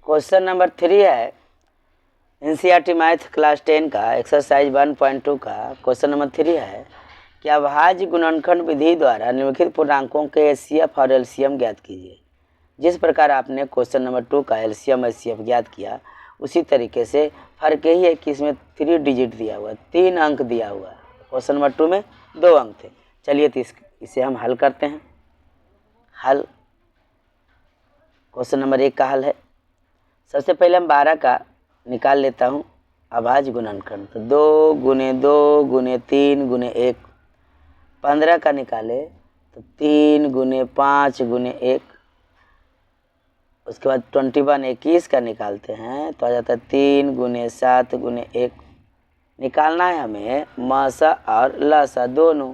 Question number 3 है NCERT math class 10 का exercise 1.2 का क्वेश्चन नंबर 3 है कि अभाज्य गुणनखंड विधि द्वारा निम्नलिखित पूर्णांकों के एचसीएफ और एलसीएम ज्ञात कीजिए। जिस प्रकार आपने क्वेश्चन नंबर 2 का एलसीएम एचसीएफ ज्ञात किया उसी तरीके से फर्क यही है कि इसमें 3 डिजिट दिया हुआ है, 3 अंक दिया हुआ है। क्वेश्चन नंबर 2 में 2 अंक थे। चलिए तो इसे हम हल करते हैं। हल क्वेश्चन नंबर 1 का हल है। सबसे पहले हम 12 का निकाल लेता हूँ अभाज्य गुणनखंड। तो 2 गुने 2 गुने 3 गुने 1। 15 का निकाले तो 3 गुने 5 गुने 1। उसके बाद 21 21 का निकालते हैं तो आ जाता है 3 गुने 7 गुने 1। निकालना है हमें मासा और लासा दोनों।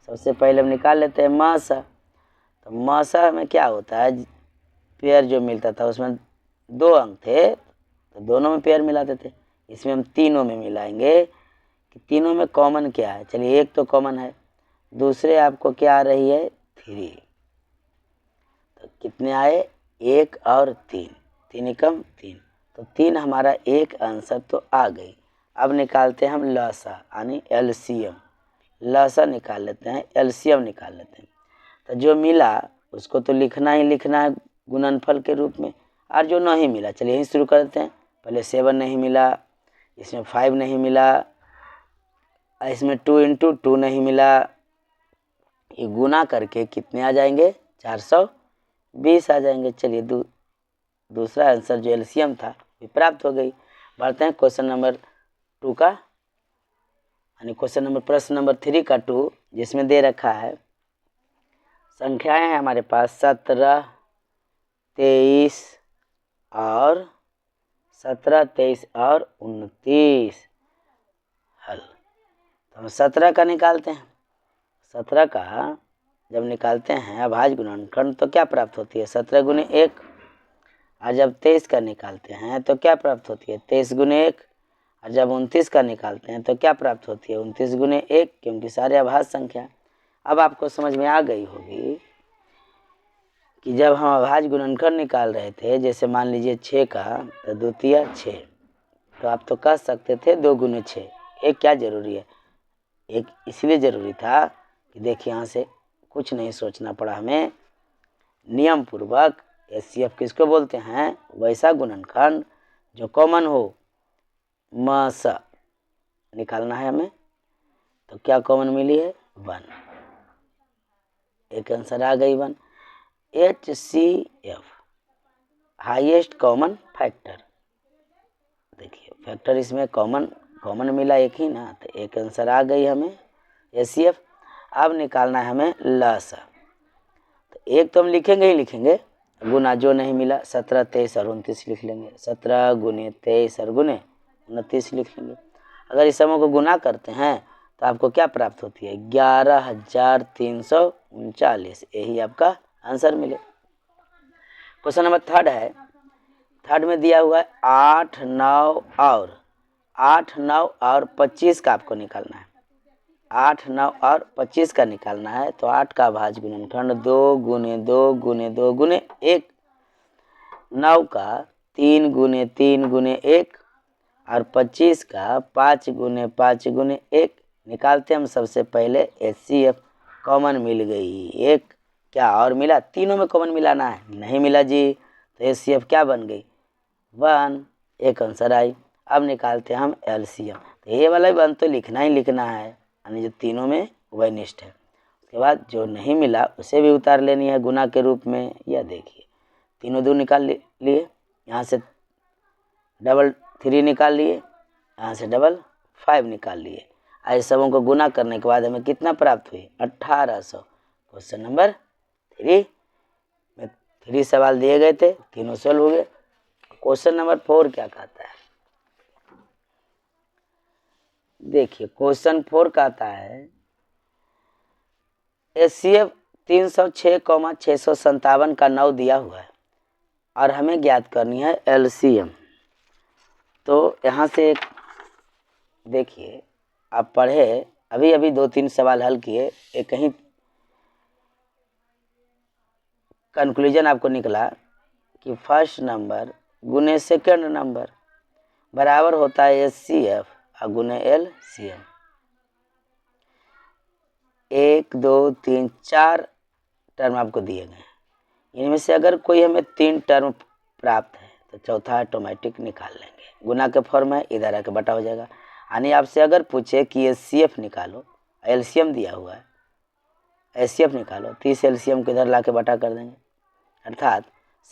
सबसे पहले हम निकाल लेते हैं मासा। तो मासा में क्या होता है, पेयर जो मिलता था उसमें 2 अंक थे तो दोनों में पेयर मिलाते थे। इसमें हम तीनों में मिलाएंगे कि तीनों में कॉमन क्या है। चलिए एक तो कॉमन है, दूसरे आपको क्या आ रही है 3। तो कितने आए 1 और 3, 3 एकम 3। तो 3 हमारा एक आंसर तो आ गई। अब निकालते हैं हम लसा यानी एलसीएम। लसा निकाल लेते हैं, एलसीएम निकाल लेते हैं। तो जो मिला उसको तो लिखना ही लिखना है गुणनफल के रूप में, और जो नहीं मिला चलिए यहीं शुरू करते हैं। पहले 7 नहीं मिला, इसमें 5 नहीं मिला, इसमें 2 इंटू 2 नहीं मिला। ये गुना करके कितने आ जाएंगे 420 आ जाएंगे। चलिए दूसरा आंसर जो एलसीएम था ये प्राप्त हो गई। बढ़ते हैं क्वेश्चन नंबर 2 का यानी क्वेश्चन नंबर प्रश्न नंबर 3 का 2, जिसमें दे रखा है संख्याएं हैं हमारे पास 17 23 और 29। हल तो हम 17 का निकालते हैं। 17 का जब निकालते हैं अभाज्य गुणनखंड तो क्या प्राप्त होती है 17 गुने 1। और जब 23 का निकालते हैं तो क्या प्राप्त होती है 23 गुने 1। और जब 29 का निकालते हैं तो क्या प्राप्त होती है 29 गुने 1, क्योंकि सारे अभाज्य संख्या। अब आपको समझ में आ गई होगी कि जब हम अभाज्य गुणनखंड निकाल रहे थे, जैसे मान लीजिए 6 का तो द्वितीय 6, तो आप तो कह सकते थे 2 गुने 6। एक क्या जरूरी है, एक इसलिए ज़रूरी था कि देखिए यहाँ से कुछ नहीं सोचना पड़ा हमें, नियम पूर्वक एचसीएफ किसको बोलते हैं वैसा गुणनखंड जो कॉमन हो। मासा निकालना है हमें तो क्या कॉमन मिली है 1। एक आंसर आ गई 1। HCF highest common factor. देखिए फैक्टर इसमें कॉमन मिला एक ही ना, तो एक आंसर आ गई हमें एचसीएफ। अब निकालना है हमें लसा। तो एक तो हम लिखेंगे ही लिखेंगे, गुना जो नहीं मिला 17 23 और 29 लिख लेंगे। 17 गुने 23 और गुने 29 लिख लेंगे। अगर इस समूह को गुना करते हैं तो आपको क्या प्राप्त होती है 11,339। यही आपका आंसर मिले। क्वेश्चन नंबर 3 है। 3 में दिया हुआ है 8 9 और 25 का आपको निकालना है। 8 9 और 25 का निकालना है तो 8 का अभाज्य गुणनखंड 2 गुने 2 गुने 2 गुने 1। 9 का 3 गुने 3 गुने 1 और 25 का 5 गुने 5 गुने 1। निकालते हम सबसे पहले एचसीएफ। कॉमन मिल गई एक, क्या और मिला तीनों में कॉमन मिलाना है, नहीं मिला जी, तो एचसीएफ क्या बन गई 1। एक आंसर आई। अब निकालते हैं हम एलसीएम। तो ये वाला भी 1 तो लिखना ही लिखना है, यानी जो तीनों में वही निष्ठ है। उसके बाद जो नहीं मिला उसे भी उतार लेनी है गुना के रूप में। यह देखिए तीनों 2 निकाल लिए, यहाँ से डबल 3 निकाल लिए, यहाँ से डबल 5 निकाल लिए। ऐसे सबों को गुना करने के बाद हमें कितना प्राप्त हुई 1800। क्वेश्चन नंबर 3 में 3 सवाल दिए गए थे, तीनों सॉल्व हो गए। क्वेश्चन नंबर 4 क्या कहता है देखिए। क्वेश्चन 4 कहता है एचसीएफ 306,657 का 9 दिया हुआ है और हमें ज्ञात करनी है एलसीएम। तो यहाँ से देखिए आप पढ़े अभी 2-3 सवाल हल किए, एक कहीं कंक्लूजन आपको निकला कि फर्स्ट नंबर गुने सेकंड नंबर बराबर होता है HCF और गुने LCM। 1 2 3 4 टर्म आपको दिए गए हैं, इनमें से अगर कोई हमें 3 टर्म प्राप्त है तो चौथा ऑटोमेटिक निकाल लेंगे। गुना के फॉर्म है, इधर आके बटा हो जाएगा। यानी आपसे अगर पूछे कि HCF निकालो, LCM दिया हुआ है, HCF निकालो, तो इस LCM को इधर ला के बटा कर देंगे। अर्थात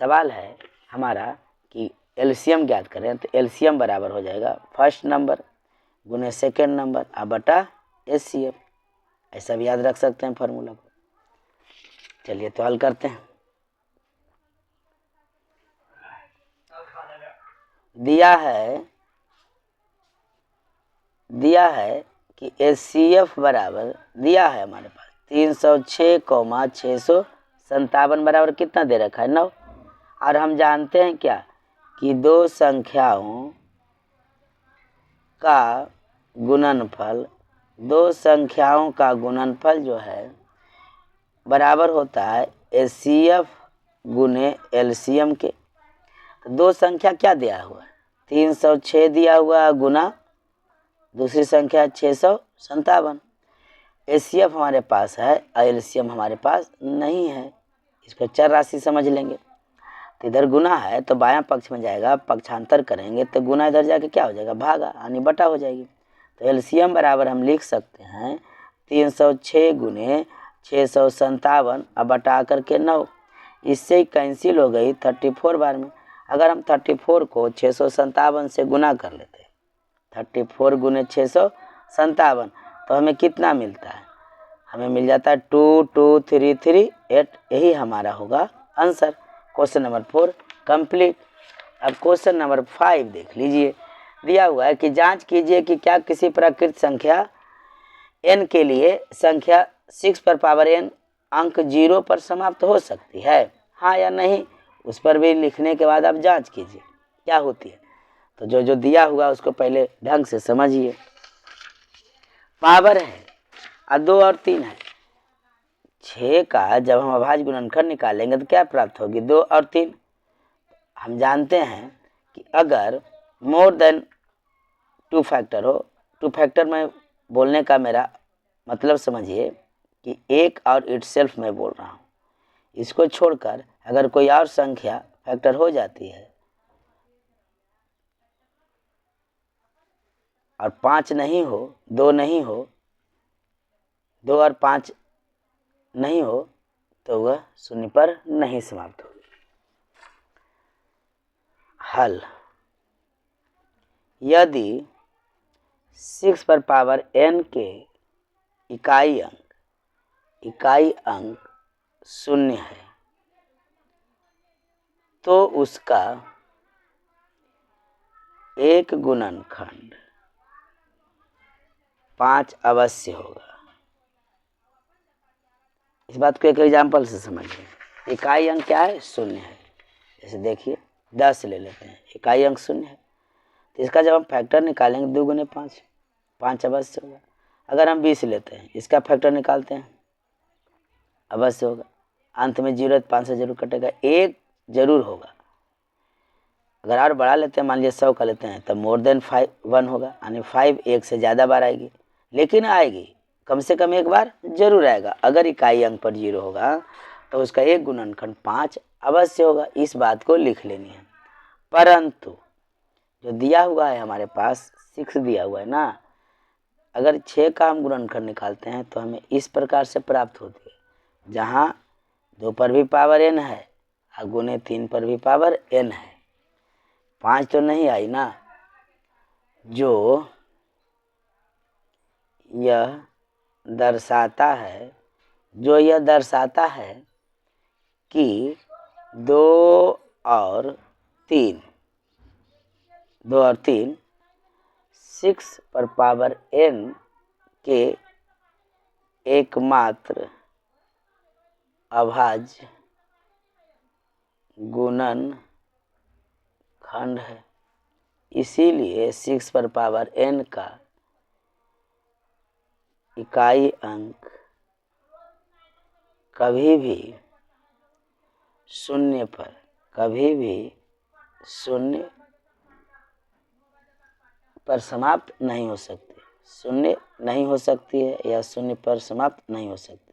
सवाल है हमारा कि LCM ज्ञात करें, तो LCM बराबर हो जाएगा फर्स्ट नंबर गुने सेकेंड नंबर और बटा HCF। ऐसा भी याद रख सकते हैं फार्मूला को। चलिए तो हल करते हैं। दिया है कि HCF बराबर दिया है हमारे पास 306,657 बराबर कितना दे रखा है 9। और हम जानते हैं क्या कि दो संख्याओं का गुणनफल जो है बराबर होता है HCF गुने LCM के। तो दो संख्या क्या दिया हुआ है 306 दिया हुआ गुना दूसरी संख्या 657। HCF हमारे पास है और LCM हमारे पास नहीं है। इसको चर राशि समझ लेंगे। तो इधर गुना है तो बायां पक्ष में जाएगा, पक्षांतर करेंगे तो गुना इधर जाके क्या हो जाएगा भागा, यानी बटा हो जाएगी। तो LCM बराबर हम लिख सकते हैं 306 गुने 657 अब बटा करके 9। इससे ही कैंसिल हो गई 34 बार में। अगर हम 34 को 657 से गुना कर लेते हैं, 34 गुने 657, तो हमें कितना मिलता है, हमें मिल जाता है 22338। यही हमारा होगा आंसर। Question number 4 complete. अब क्वेश्चन नंबर 5 देख लीजिए। दिया हुआ है कि जांच कीजिए कि क्या किसी प्राकृत संख्या n के लिए संख्या 6 पर पावर n अंक 0 पर समाप्त हो सकती है, हाँ या नहीं। उस पर भी लिखने के बाद आप जांच कीजिए क्या होती है। तो जो दिया हुआ उसको पहले ढंग से समझिए। पावर है और 2 और 3 है। 6 का जब हम अभाज्य गुणनखंड निकालेंगे तो क्या प्राप्त होगी 2 और 3। हम जानते हैं कि अगर मोर देन 2 फैक्टर हो, 2 फैक्टर में बोलने का मेरा मतलब समझिए कि एक और इटसेल्फ मैं बोल रहा हूँ। इसको छोड़कर अगर कोई और संख्या फैक्टर हो जाती है और 5 नहीं हो, 2 नहीं हो, 2 और 5 नहीं हो, तो वह शून्य पर नहीं समाप्त होगी। हल, यदि 6 पर पावर n के इकाई अंक 0 है तो उसका एक गुणनखंड 5 अवश्य होगा। इस बात को एक एग्जाम्पल से समझिए। इकाई अंक क्या है 0 है। जैसे देखिए 10 ले लेते हैं, इकाई अंक 0 है, तो इसका जब हम फैक्टर निकालेंगे 2 गुने 5, 5 अवश्य होगा। अगर हम 20 लेते हैं, इसका फैक्टर निकालते हैं, अवश्य होगा। अंत में 0 5 से जरूर कटेगा, 1 जरूर होगा। अगर और बढ़ा लेते हैं, मान लीजिए 100 का लेते हैं, तब मोर देन 1 होगा, यानी 5 1 से ज़्यादा बार आएगी, लेकिन आएगी कम से कम एक बार जरूर आएगा। अगर इकाई अंक पर 0 होगा तो उसका एक गुणनखंड 5 अवश्य होगा। इस बात को लिख लेनी है। परंतु जो दिया हुआ है हमारे पास 6 दिया हुआ है ना, अगर 6 का हम गुणनखंड निकालते हैं तो हमें इस प्रकार से प्राप्त होती है, जहाँ 2 पर भी पावर n है और गुने 3 पर भी पावर n है। 5 तो नहीं आई ना। जो यह दर्शाता है कि 2 और 3 6 पर पावर n के एकमात्र अभाज्य गुणनखंड है। इसीलिए 6 पर पावर n का इकाई अंक कभी भी 0 पर शून्य पर समाप्त नहीं हो सकती, शून्य नहीं हो सकती है या शून्य पर समाप्त नहीं हो सकती,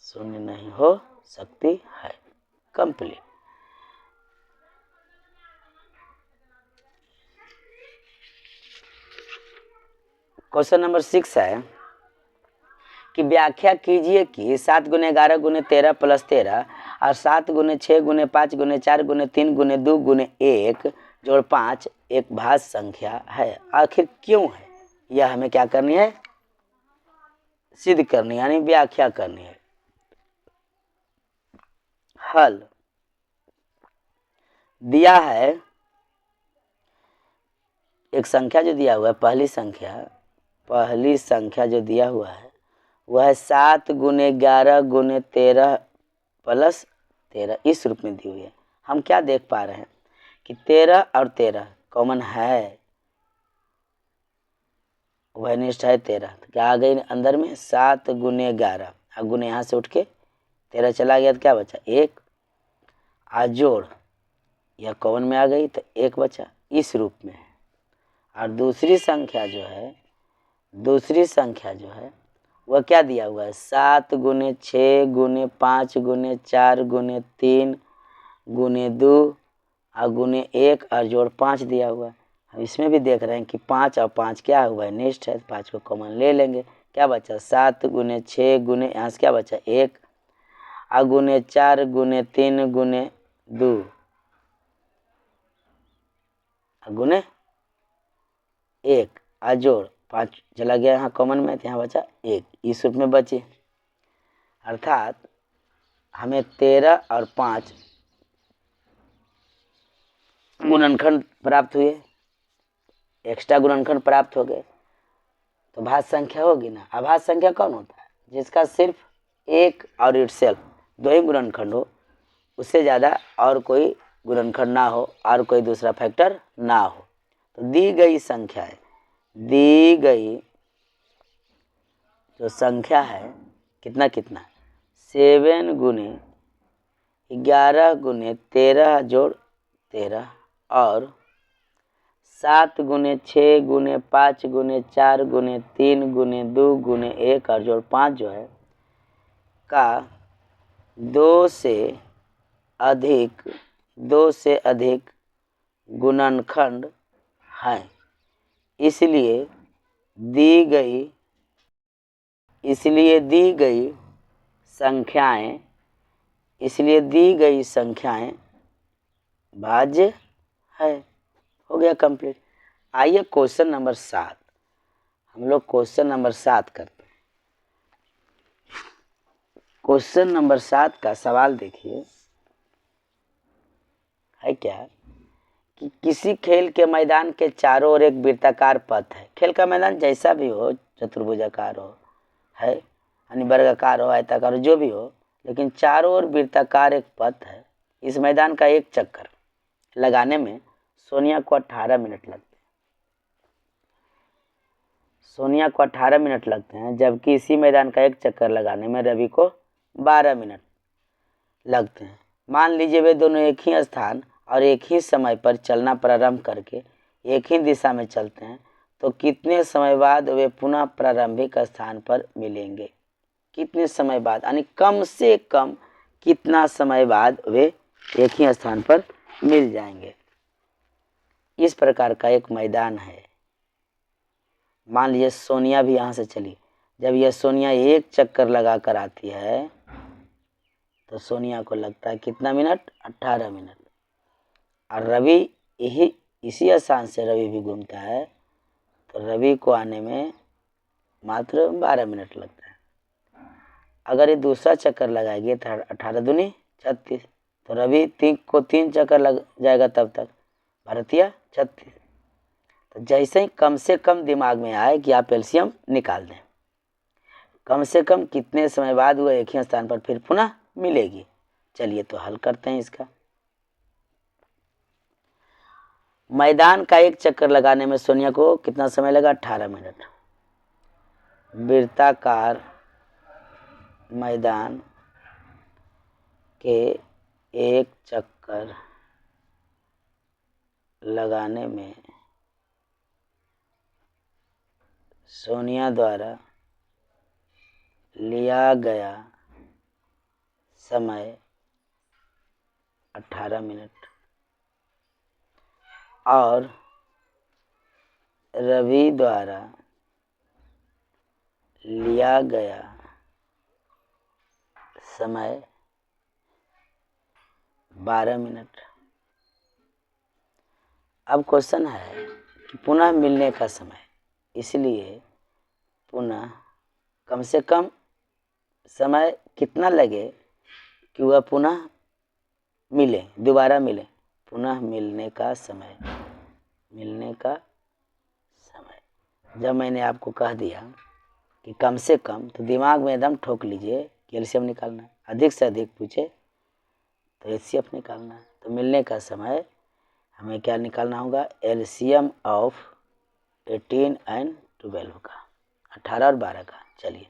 शून्य नहीं हो सकती है। कंप्लीट। क्वेश्चन नंबर 6 है कि व्याख्या कीजिए कि 7 गुने 11 गुने 13 प्लस 13 और 7 गुने 6 गुने 5 गुने 4 गुने 3 गुने 2 गुने 1 जोड़ 5 एक भाज्य संख्या है। आखिर क्यों है? यह हमें क्या करनी है? सिद्ध करनी, यानी व्याख्या करनी है। हल दिया है, एक संख्या जो दिया हुआ है, पहली संख्या जो दिया हुआ है वह है 7 गुने 11 गुने 13 प्लस 13, इस रूप में दी हुई है। हम क्या देख पा रहे हैं कि 13 और 13 कॉमन है, वह निष्ठ है 13, तो क्या आ गई अंदर में 7 गुने 11, और गुने यहाँ से उठ के 13 चला गया तो क्या बचा 1, आज जोड़ यह कॉमन में आ गई तो 1 बचा, इस रूप में है। और दूसरी संख्या जो है वह क्या दिया हुआ है 7 गुने 6 गुने 5 गुने 4 गुने 3 गुने 2 और गुने 1 और जोड़ 5 दिया हुआ है। हम इसमें भी देख रहे हैं कि 5 और 5 क्या हुआ है निष्ठ है, 5 को कॉमन ले लेंगे, क्या बचा 7 गुने 6 गुने यहाँ से क्या बचा 1 और गुने 4 गुने 3 गुने 2 और गुने 1 और जोड़ 5 चला गया यहाँ कॉमन में, तो यहाँ बचा 1, इस रूप में बचे। अर्थात हमें 13 और 5 गुणनखंड प्राप्त हुए, एक्स्ट्रा गुणनखंड प्राप्त हो गए, तो भाज्य संख्या होगी ना। अभाज्य संख्या कौन होता है? जिसका सिर्फ एक और इटसेल्फ दो ही गुणनखंड हो, उससे ज़्यादा और कोई गुणनखंड ना हो और कोई दूसरा फैक्टर ना हो। तो दी गई जो संख्या है कितना 7 गुने 11 गुने 13 जोड़ 13 और 7 गुने 6 गुने 5 गुने 4 गुने 3 गुने 2 गुने 1 और जोड़ 5 जो है का 2 से अधिक गुणनखंड है। इसलिए दी गई संख्याएं भाज्य है। हो गया कंप्लीट। आइए क्वेश्चन नंबर 7, हम लोग क्वेश्चन नंबर 7 करते हैं। क्वेश्चन नंबर 7 का सवाल देखिए, है क्या कि किसी खेल के मैदान के चारों ओर एक वृत्ताकार पथ है। खेल का मैदान जैसा भी हो, चतुर्भुजाकार हो, है यानी वर्गाकार हो, आयताकार हो, जो भी हो, लेकिन चारों ओर वृत्ताकार एक पथ है। इस मैदान का एक चक्कर लगाने में सोनिया को 18 मिनट लगते हैं, जबकि इसी मैदान का एक चक्कर लगाने में रवि को 12 मिनट लगते हैं। मान लीजिए वे दोनों एक ही स्थान और एक ही समय पर चलना प्रारंभ करके एक ही दिशा में चलते हैं, तो कितने समय बाद वे पुनः प्रारंभिक स्थान पर मिलेंगे? कितने समय बाद, यानी कम से कम कितना समय बाद वे एक ही स्थान पर मिल जाएंगे। इस प्रकार का एक मैदान है। मान लीजिए सोनिया भी यहाँ से चली, जब यह सोनिया एक चक्कर लगा कर आती है तो सोनिया को लगता है कितना मिनट? 18 मिनट। और रवि इसी स्थान से रवि भी घूमता है, तो रवि को आने में मात्र 12 मिनट लगता है। अगर ये दूसरा चक्कर लगाएगी तो 18 दूनी 36, तो रवि को 3 चक्कर लग जाएगा, तब तक भारतीय 36। तो जैसे ही कम से कम दिमाग में आए कि आप एलसीएम निकाल दें, कम से कम कितने समय बाद वह एक ही स्थान पर फिर पुनः मिलेगी। चलिए तो हल करते हैं इसका। मैदान का एक चक्कर लगाने में सोनिया को कितना समय लगा? 18 मिनट। वृत्ताकार मैदान के एक चक्कर लगाने में सोनिया द्वारा लिया गया समय 18 मिनट और रवि द्वारा लिया गया समय 12 मिनट। अब क्वेश्चन है कि पुनः मिलने का समय, इसलिए पुनः कम से कम समय कितना लगे कि वह पुनः मिले, दोबारा मिले। पुनः मिलने का समय, जब मैंने आपको कह दिया कि कम से कम, तो दिमाग में एकदम ठोक लीजिए कि एलसीएम निकालना है। अधिक से अधिक पूछे तो एचसीएफ निकालना है। तो मिलने का समय हमें क्या निकालना होगा, एलसीएम ऑफ 18 एंड 12 का, 18 और 12 का। चलिए,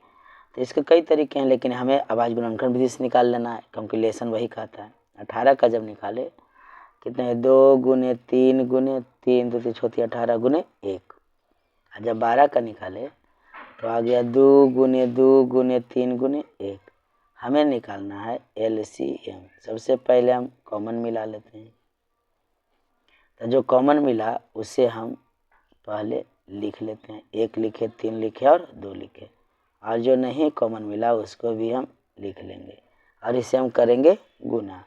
तो इसके कई तरीके हैं, लेकिन हमें आवाज़ गुणनखंड विधि से निकाल लेना है, कैलकुलेशन वही कहता है। 18 का जब निकाले कितने, 2 गुने 3 गुने 3 2 3 18 गुने 1। और जब 12 का निकाले तो आ गया 2 गुने 2 गुने 3 गुने 1। हमें निकालना है एलसीएम। सबसे पहले हम कॉमन मिला लेते हैं, तो जो कॉमन मिला उसे हम पहले लिख लेते हैं। 1 लिखे, 3 लिखे और 2 लिखे, और जो नहीं कॉमन मिला उसको भी हम लिख लेंगे, और इसे हम करेंगे गुना।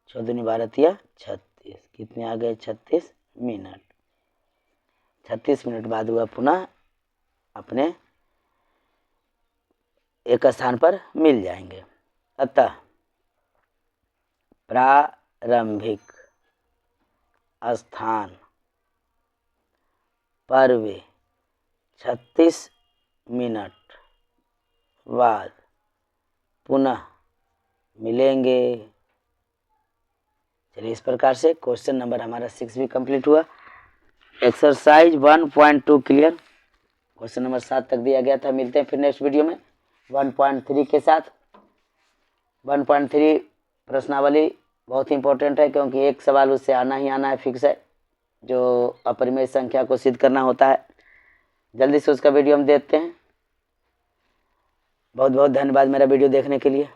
14 दूनी 12 तिया 36, कितने आ गए, 36 मिनट। 36 मिनट बाद वह पुनः अपने एक स्थान पर मिल जाएंगे। अतः प्रारंभिक स्थान पर वे 36 मिनट बाद पुनः मिलेंगे। चलिए, इस प्रकार से क्वेश्चन नंबर हमारा 6 भी कंप्लीट हुआ। Exercise 1.2 clear. क्वेश्चन नंबर 7 तक दिया गया था। मिलते हैं फिर नेक्स्ट वीडियो में 1.3 के साथ। 1.3 प्रश्नावली बहुत इंपॉर्टेंट है, क्योंकि एक सवाल उससे आना ही आना है, फिक्स है, जो अपरिमेय संख्या को सिद्ध करना होता है। जल्दी से उसका वीडियो हम देखते हैं। बहुत बहुत धन्यवाद मेरा वीडियो देखने के लिए।